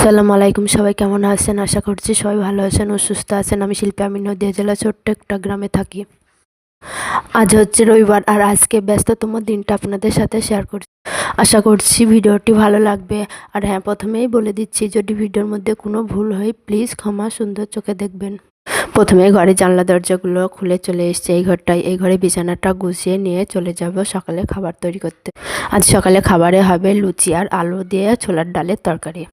আসসালামু আলাইকুম, সবাই কেমন আছেন? আশা করছি সবাই ভালো আছেন ও সুস্থ আছেন। আমি শিল্পী, আমি নদিয়া জেলা ছোট্ট একটা গ্রামে থাকি। আজ হচ্ছে রবিবার আর আজকে ব্যস্ততম দিনটা আপনাদের সাথে শেয়ার করছি। আশা করছি ভিডিওটি ভালো লাগবে। আর হ্যাঁ, প্রথমেই বলে দিচ্ছি, যদি ভিডিওর মধ্যে কোনো ভুল হয় প্লিজ ক্ষমা সুন্দর চোখে দেখবেন। প্রথমে ঘরে জানলা দরজাগুলো খুলে চলে এসছে এই ঘরে বিছানাটা গুছিয়ে নিয়ে চলে যাব সকালে খাবার তৈরি করতে। আজ সকালে খাবারে হবে লুচি আর আলু দিয়ে ছোলার ডালের তরকারি।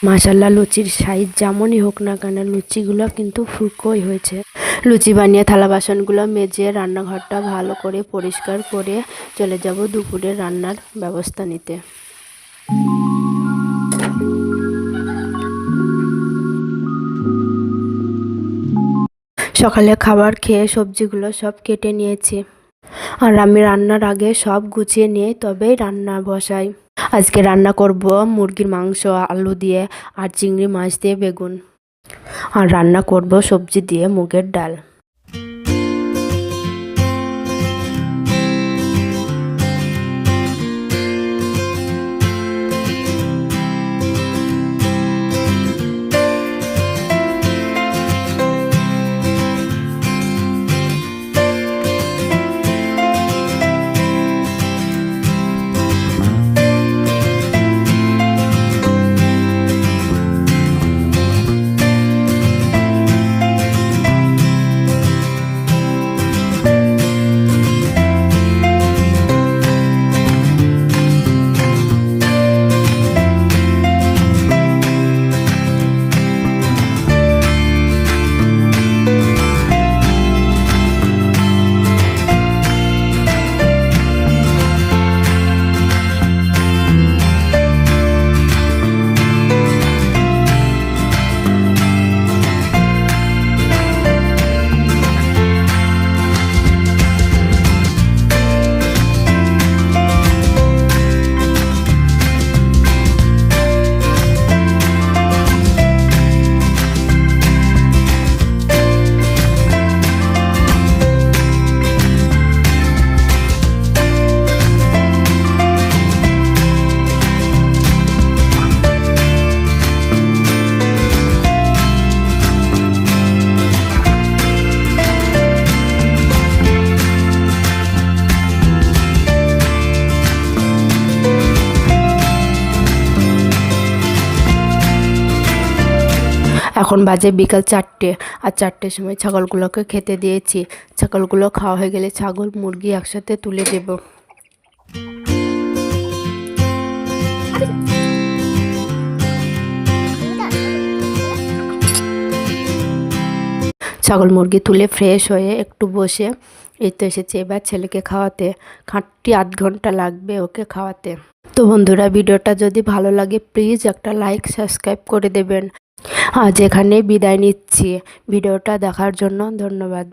মাশাল্লাহ, লুচির সাইজ যেমনই হোক না কেন লুচিগুলো কিন্তু ফুলকোই হয়েছে। লুচি বানিয়ে থালা বাসনগুলো মেজে রান্নাঘরটা ভালো করে পরিষ্কার করে চলে যাব দুপুরের রান্নার ব্যবস্থা নিতে। সকালে খাবার খেয়ে সবজিগুলো সব কেটে নিয়েছি আর আমি রান্নার আগে সব গুছিয়ে নিয়ে তবেই রান্না বসাই। আজকে রান্না করব মুরগির মাংস আলু দিয়ে আর চিংড়ি মাছ দিয়ে বেগুন, আর রান্না করব সবজি দিয়ে মুগের ডাল। এখন বাজে বিকাল 4টে, আর 4টের সময় ছাগলগুলোকে খেতে দিয়েছি। ছাগলগুলো খাওয়া হয়ে গেলে ছাগল মুরগি একসাথে তুলে দেব। ছাগল মুরগি তুলে ফ্রেশ হয়ে একটু বসে এই তো এসেছে এবার ছেলেকে খাওয়াতে। খাঁটি আধ ঘন্টা লাগবে ওকে খাওয়াতে। তো বন্ধুরা, ভিডিওটা যদি ভালো লাগে প্লিজ একটা লাইক সাবস্ক্রাইব করে দেবেন। আজ এখানে বিদায় নিচ্ছি। ভিডিওটা দেখার জন্য ধন্যবাদ।